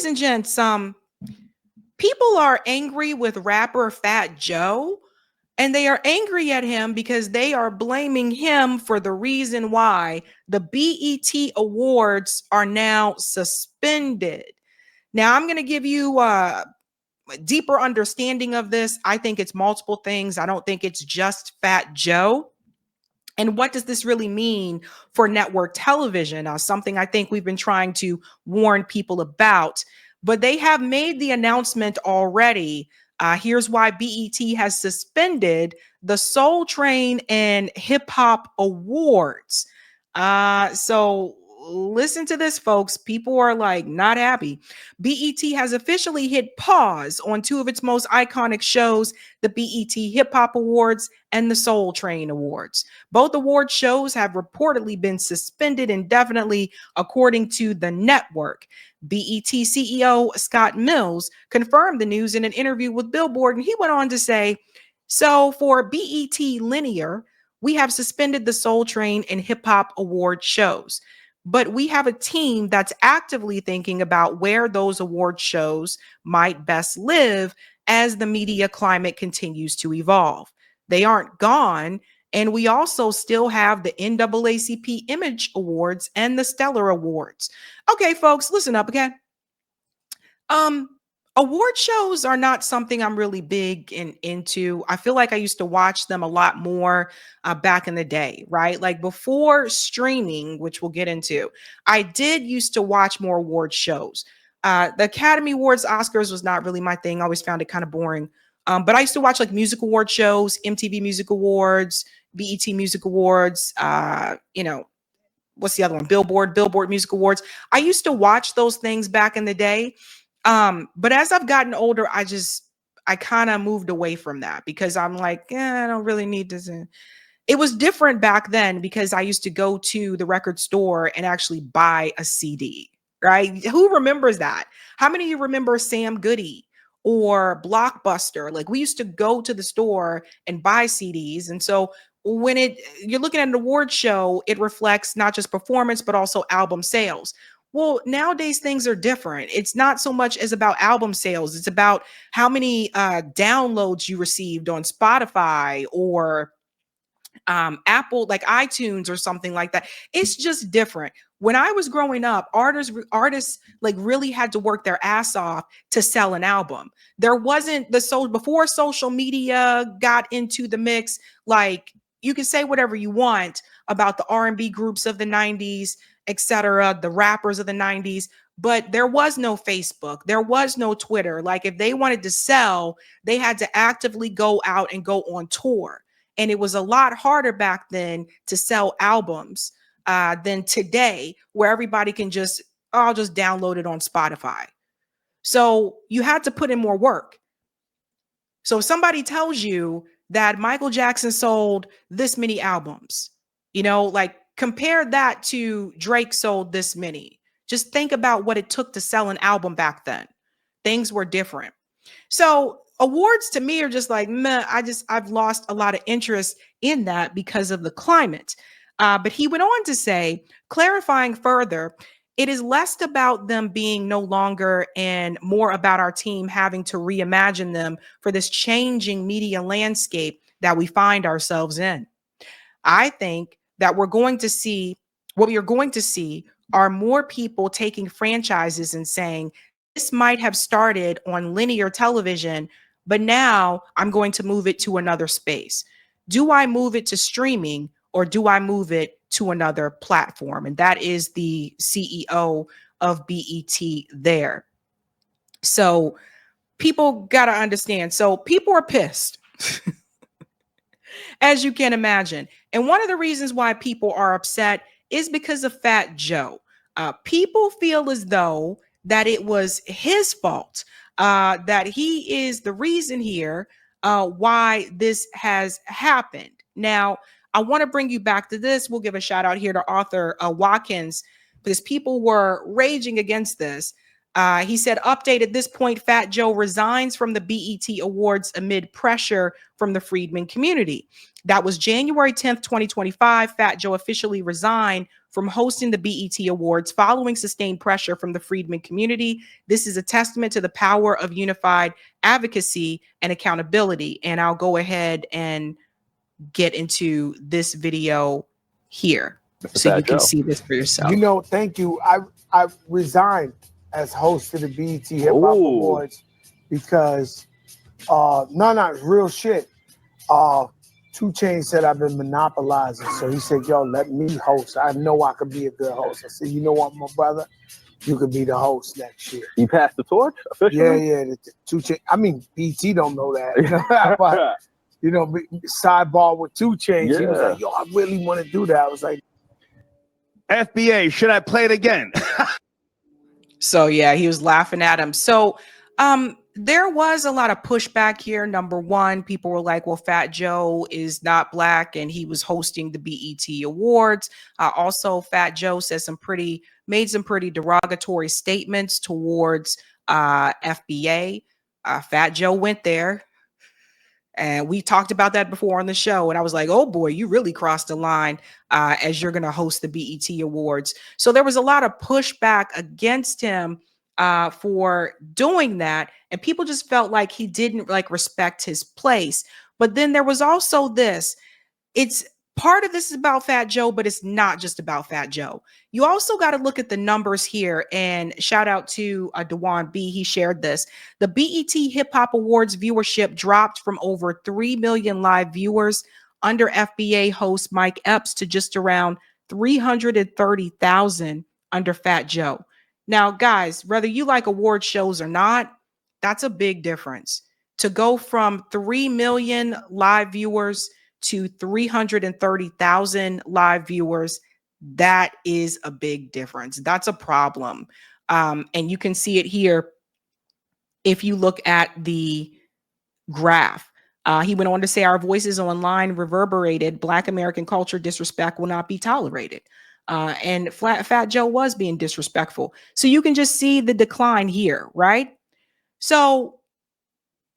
ladies and gents, people are angry with rapper Fat Joe, and they are angry at him because they are blaming him for the reason why the BET Awards are now suspended. Now, I'm going to give you a deeper understanding of this. I think it's multiple things. I don't think it's just Fat Joe. And what does this really mean for network television? Something I think we've been trying to warn people about. But they have made the announcement already. Here's why BET has suspended the Soul Train and Hip Hop Awards. So listen to this, folks. People are like not happy. BET has officially hit pause on two of its most iconic shows, the BET Hip Hop Awards and the Soul Train Awards. Both award shows have reportedly been suspended indefinitely, according to the network. BET CEO Scott Mills confirmed the news in an interview with Billboard, and he went on to say, so for BET Linear, we have suspended the Soul Train and Hip Hop Award shows. But we have a team that's actively thinking about where those award shows might best live as the media climate continues to evolve. They aren't gone. And we also still have the NAACP Image Awards and the Stellar Awards. Okay, folks, listen up, okay? Award shows are not something I'm really big into. I feel like I used to watch them a lot more back in the day, right? Like before streaming, which we'll get into, I did used to watch more award shows. The Academy Awards, Oscars was not really my thing. I always found it kind of boring. But I used to watch like music award shows, MTV Music Awards, BET Music Awards, what's the other one? Billboard Music Awards. I used to watch those things back in the day. But as I've gotten older, I kind of moved away from that because I'm like, I don't really need this. It was different back then because I used to go to the record store and actually buy a CD, right? Who remembers that? How many of you remember Sam Goody or Blockbuster? Like we used to go to the store and buy CDs. And so when you're looking at an award show, it reflects not just performance, but also album sales. Well, nowadays things are different. It's not so much as about album sales. It's about how many downloads you received on Spotify or Apple, like iTunes or something like that. It's just different. When I was growing up, artists like really had to work their ass off to sell an album. There wasn't before social media got into the mix. Like you can say whatever you want about the R&B groups of the 90s, etc., the rappers of the 90s, but there was no Facebook, there was no Twitter. Like if they wanted to sell, they had to actively go out and go on tour. And it was a lot harder back then to sell albums than today, where everybody can I'll just download it on Spotify. So you had to put in more work. So if somebody tells you that Michael Jackson sold this many albums, like compare that to Drake sold this many. Just think about what it took to sell an album back then. Things were different. So awards to me are just like, meh, I've lost a lot of interest in that because of the climate. But he went on to say, clarifying further, it is less about them being no longer and more about our team having to reimagine them for this changing media landscape that we find ourselves in. I think that what we are going to see are more people taking franchises and saying, this might have started on linear television, but now I'm going to move it to another space. Do I move it to streaming or do I move it to another platform? And that is the CEO of BET there. So people got to understand. So people are pissed, as you can imagine. And one of the reasons why people are upset is because of Fat Joe. People feel as though that it was his fault, that he is the reason here why this has happened. Now, I want to bring you back to this. We'll give a shout out here to Arthur Watkins because people were raging against this. He said, update at this point, Fat Joe resigns from the BET Awards amid pressure from the Freedman community. That was January 10th, 2025. Fat Joe officially resigned from hosting the BET Awards following sustained pressure from the Freedman community. This is a testament to the power of unified advocacy and accountability. And I'll go ahead and get into this video here so you can see this for yourself. You know, thank you. I resigned as host of the BET Hip Hop Awards because not real shit. 2 Chainz said I've been monopolizing, so he said, "Yo, let me host. I know I could be a good host." I said, "You know what, my brother, you could be the host next year." You passed the torch officially. Yeah. The 2 Chainz. I mean, BET don't know that, you know? But you know, sidebar with 2 Chainz. Yeah. He was like, "Yo, I really want to do that." I was like, FBA, should I play it again? So yeah, he was laughing at him. So there was a lot of pushback here. Number one, people were like, well, Fat Joe is not black and he was hosting the BET Awards. Also, Fat Joe made some pretty derogatory statements towards FBA. Fat Joe went there. And we talked about that before on the show. And I was like, oh boy, you really crossed the line as you're going to host the BET Awards. So there was a lot of pushback against him for doing that. And people just felt like he didn't respect his place. But then there was also this. It's part of this is about Fat Joe, but it's not just about Fat Joe. You also got to look at the numbers here, and shout out to Dewan B. He shared this. The BET Hip Hop Awards viewership dropped from over 3 million live viewers under FBA host Mike Epps to just around 330,000 under Fat Joe. Now, guys, whether you like award shows or not, that's a big difference. To go from 3 million live viewers to 330,000 live viewers, that is a big difference. That's a problem. And you can see it here if you look at the graph. He went on to say, our voices online reverberated. Black American culture disrespect will not be tolerated. And Fat Joe was being disrespectful. So you can just see the decline here, right? So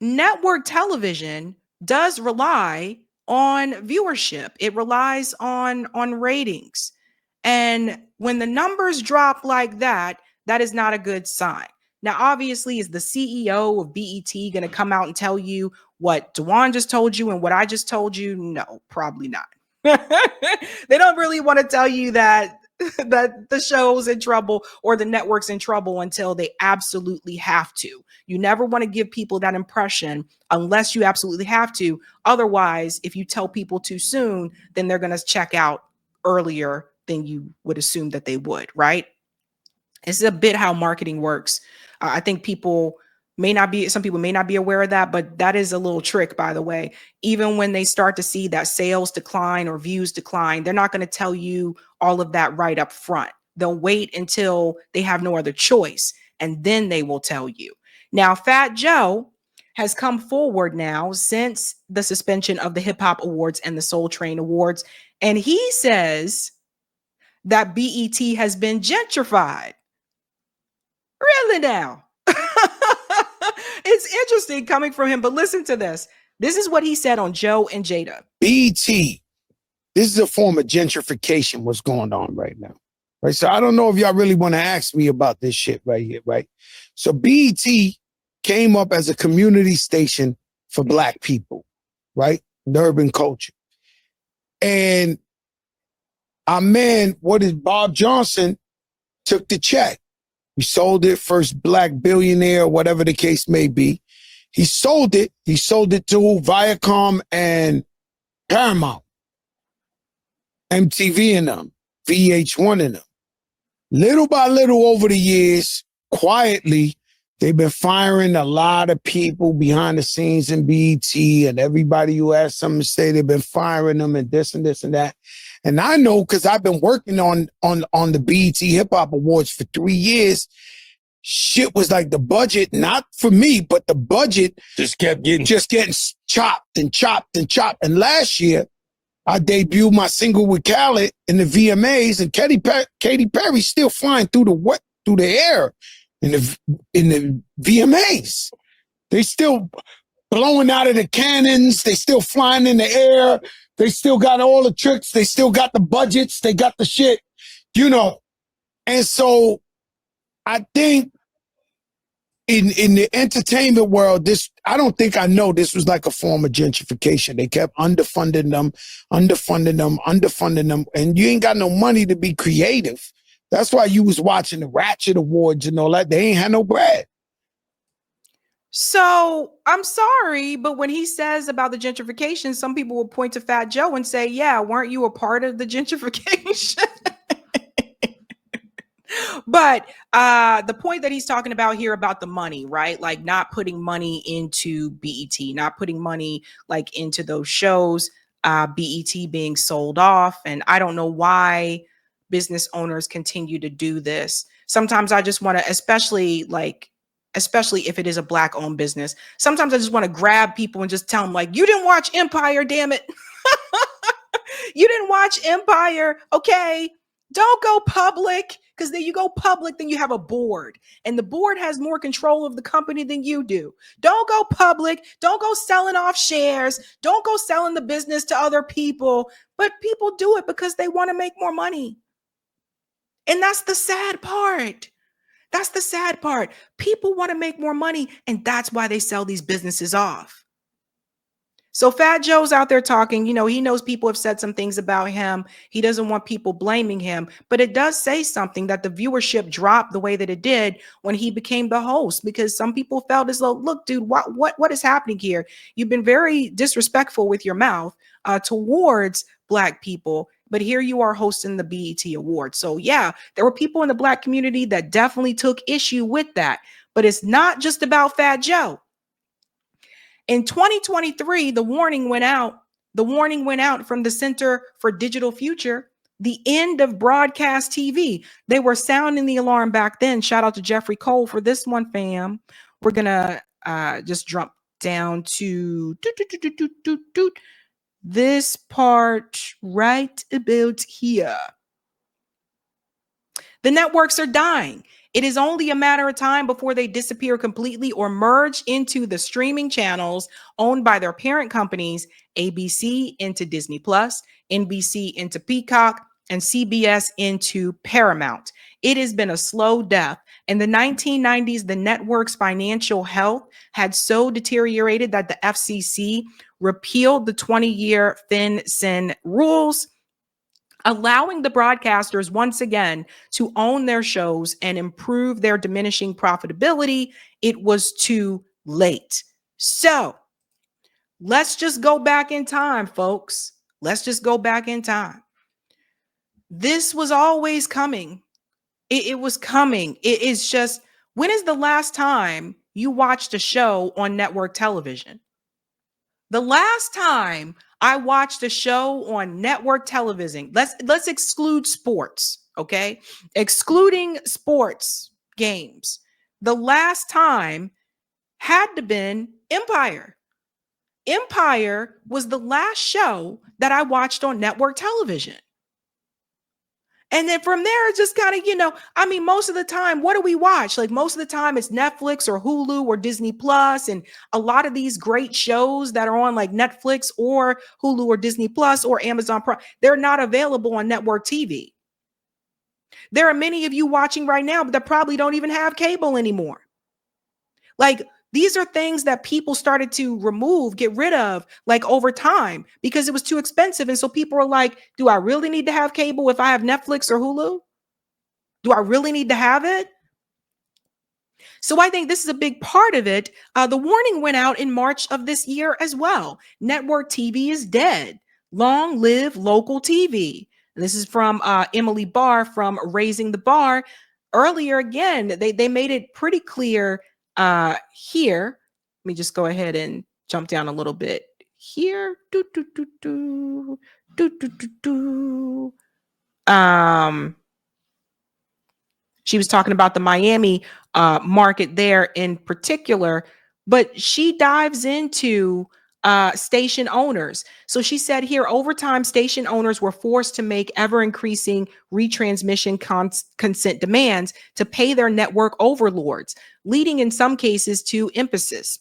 network television does rely on viewership. It relies on ratings. And when the numbers drop like that, that is not a good sign. Now, obviously, is the CEO of BET going to come out and tell you what Dewan just told you and what I just told you? No, probably not. They don't really want to tell you that the show's in trouble or the network's in trouble until they absolutely have to. You never want to give people that impression unless you absolutely have to. Otherwise, if you tell people too soon, then they're going to check out earlier than you would assume that they would, right? It's a bit how marketing works. I think some people may not be aware of that, but that is a little trick, by the way. Even when they start to see that sales decline or views decline, they're not going to tell you all of that right up front. They'll wait until they have no other choice, and then they will tell you. Now, Fat Joe has come forward now since the suspension of the Hip Hop Awards and the Soul Train Awards, and he says that BET has been gentrified. Really now? It's interesting coming from him, but listen to this. This is what he said on Joe and Jada. BET, this is a form of gentrification what's going on right now. Right. So I don't know if y'all really want to ask me about this shit right here, right? So BET came up as a community station for Black people, right? The urban culture. And our man, Bob Johnson took the check. He sold it, first Black billionaire, whatever the case may be. He sold it to Viacom and Paramount, MTV and them, VH1 and them. Little by little over the years, quietly, they've been firing a lot of people behind the scenes in BET, and everybody who has something to say, they've been firing them and this and this and that. And I know because I've been working on the BET Hip Hop Awards for 3 years. Shit was like the budget, not for me, but the budget just getting chopped and chopped and chopped. And last year, I debuted my single with Khaled in the VMAs, and Katy Perry still flying through the air in the VMAs. They still blowing out of the cannons. They still flying in the air. They still got all the tricks. They still got the budgets. They got the shit, you know. And so I think in the entertainment world, I don't think I know this was like a form of gentrification. They kept underfunding them, and you ain't got no money to be creative. That's why you was watching the Ratchet Awards and all that. They ain't had no bread. So I'm sorry, but when he says about the gentrification, some people will point to Fat Joe and say, yeah, weren't you a part of the gentrification? But the point that he's talking about here about the money, right? Like not putting money into BET, not putting money like into those shows, BET being sold off. And I don't know why business owners continue to do this. Sometimes I just want to, especially if it is a Black owned business, sometimes I just want to grab people and just tell them like, you didn't watch Empire, damn it. You didn't watch Empire. Okay. Don't go public, because then you go public, then you have a board, and the board has more control of the company than you do. Don't go public. Don't go selling off shares. Don't go selling the business to other people. But people do it because they want to make more money. And that's the sad part. That's the sad part. People want to make more money, and that's why they sell these businesses off. So Fat Joe's out there talking, he knows people have said some things about him. He doesn't want people blaming him, but it does say something that the viewership dropped the way that it did when he became the host, because some people felt as though, look, dude, what is happening here? You've been very disrespectful with your mouth towards Black people, but here you are hosting the BET Awards. So yeah, there were people in the Black community that definitely took issue with that, but it's not just about Fat Joe. In 2023, the warning went out. The warning went out from the Center for Digital Future, the end of broadcast TV. They were sounding the alarm back then. Shout out to Jeffrey Cole for this one, fam. We're going to just jump down to this part right about here. The networks are dying. It is only a matter of time before they disappear completely or merge into the streaming channels owned by their parent companies, ABC into Disney Plus, NBC into Peacock, and CBS into Paramount. It has been a slow death. In the 1990s, the network's financial health had so deteriorated that the FCC repealed the 20-year FinCEN rules, allowing the broadcasters once again to own their shows and improve their diminishing profitability. It was too late. So let's just go back in time, folks. Let's just go back in time. This was always coming. It was coming. It is just, when is the last time you watched a show on network television? The last time I watched a show on network television, let's exclude sports, okay? Excluding sports games. The last time had to been Empire. Empire was the last show that I watched on network television. And then from there, it's just kind of, most of the time, what do we watch? Like most of the time it's Netflix or Hulu or Disney Plus. And a lot of these great shows that are on like Netflix or Hulu or Disney Plus or Amazon Prime, they're not available on network TV. There are many of you watching right now that probably don't even have cable anymore. Like, these are things that people started to remove, get rid of, like over time, because it was too expensive. And so people are like, do I really need to have cable if I have Netflix or Hulu? Do I really need to have it? So I think this is a big part of it. The warning went out in March of this year as well. Network TV is dead. Long live local TV. And this is from Emily Barr from Raising the Bar. Earlier, again, they made it pretty clear here. Let me just go ahead and jump down a little bit here. She was talking about the Miami market there in particular, but she dives into station owners. So she said here, over time, station owners were forced to make ever increasing retransmission consent demands to pay their network overlords, leading in some cases to impetus.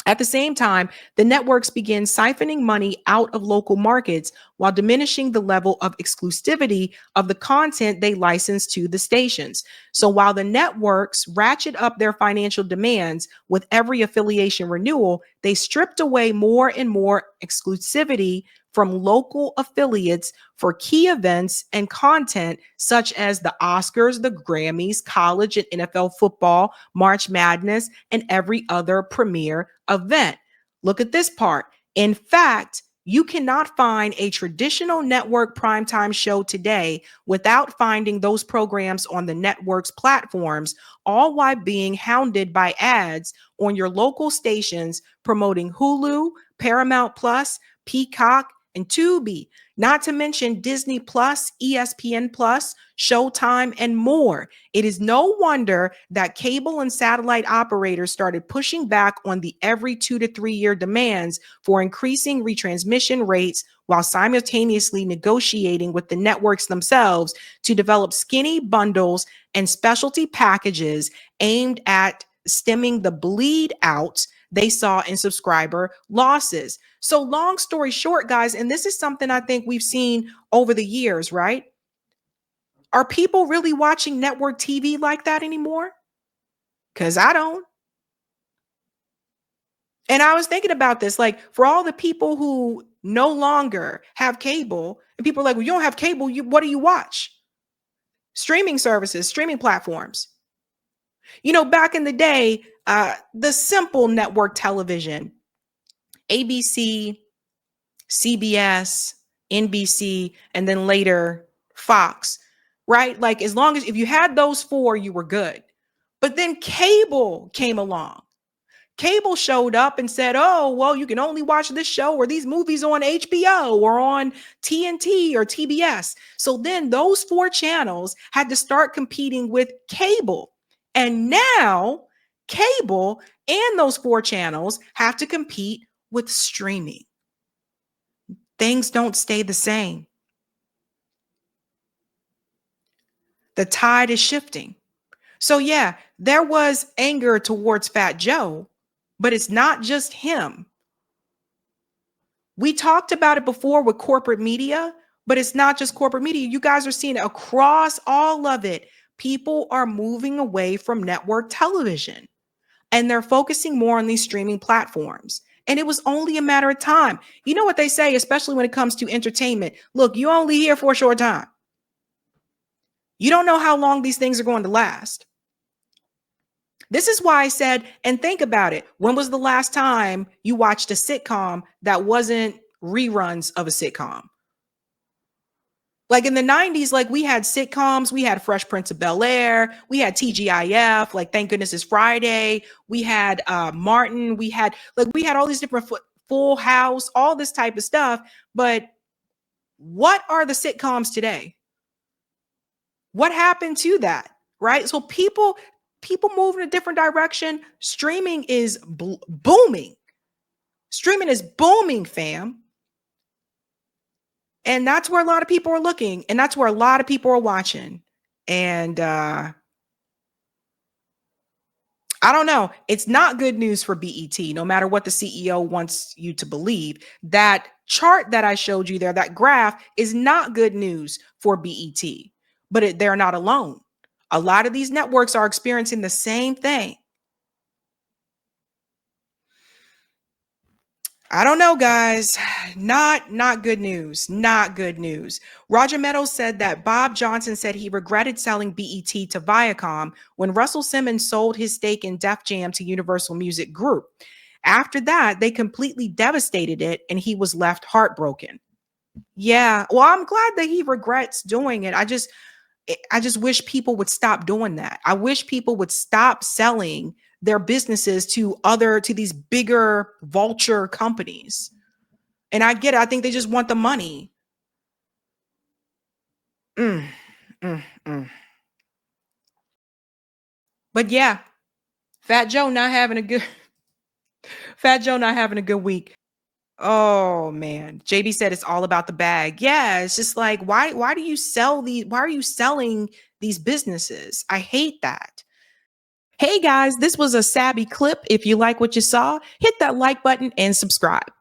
At the same time, the networks began siphoning money out of local markets while diminishing the level of exclusivity of the content they licensed to the stations. So while the networks ratchet up their financial demands with every affiliation renewal, they stripped away more and more exclusivity from local affiliates for key events and content such as the Oscars, the Grammys, college and NFL football, March Madness, and every other premier event. Look at this part. In fact, you cannot find a traditional network primetime show today without finding those programs on the network's platforms, all while being hounded by ads on your local stations promoting Hulu, Paramount Plus, Peacock, and Tubi, not to mention Disney Plus, ESPN Plus, Showtime, and more. It is no wonder that cable and satellite operators started pushing back on the every 2 to 3 year demands for increasing retransmission rates while simultaneously negotiating with the networks themselves to develop skinny bundles and specialty packages aimed at stemming the bleed out they saw in subscriber losses. So long story short, guys, and this is something I think we've seen over the years, right? Are people really watching network TV like that anymore? Because I don't. And I was thinking about this, like for all the people who no longer have cable, and people are like, well, you don't have cable, what do you watch? Streaming services, streaming platforms. You know, back in the day, the simple network television, ABC, CBS, NBC, and then later Fox, right? Like as long as if you had those four, you were good. But then cable came along. Cable showed up and said, oh, well, you can only watch this show or these movies on HBO or on TNT or TBS. So then those four channels had to start competing with cable. And now cable and those four channels have to compete with streaming. Things don't stay the same. The tide is shifting. So yeah, there was anger towards Fat Joe, but it's not just him. We talked about it before with corporate media, but it's not just corporate media. You guys are seeing it across all of it. People are moving away from network television and they're focusing more on these streaming platforms. And it was only a matter of time. You know what they say, especially when it comes to entertainment. Look, you're only here for a short time. You don't know how long these things are going to last. This is why I said, and think about it. When was the last time you watched a sitcom that wasn't reruns of a sitcom? Like in the 90s, like we had sitcoms, we had Fresh Prince of Bel-Air, we had TGIF, like Thank Goodness It's Friday, we had Martin, we had all these different Full House, all this type of stuff. But what are the sitcoms today? What happened to that? Right? So people move in a different direction. Streaming is booming. Streaming is booming, fam. And that's where a lot of people are looking. And that's where a lot of people are watching. And I don't know. It's not good news for BET, no matter what the CEO wants you to believe. That chart that I showed you there, that graph, is not good news for BET. But they're not alone. A lot of these networks are experiencing the same thing. I don't know, guys. Not good news. Not good news. Roger Meadows said that Bob Johnson said he regretted selling BET to Viacom when Russell Simmons sold his stake in Def Jam to Universal Music Group. After that, they completely devastated it, and he was left heartbroken. Yeah, well, I'm glad that he regrets doing it. I just wish people would stop doing that. I wish people would stop selling their businesses to these bigger vulture companies. And I get it. I think they just want the money. But yeah, Fat Joe not having a good week. Oh man. JB said it's all about the bag. Yeah, it's just like why do you sell these why are you selling these businesses? I hate that. Hey guys, this was a Sabby clip. If you like what you saw, hit that like button and subscribe.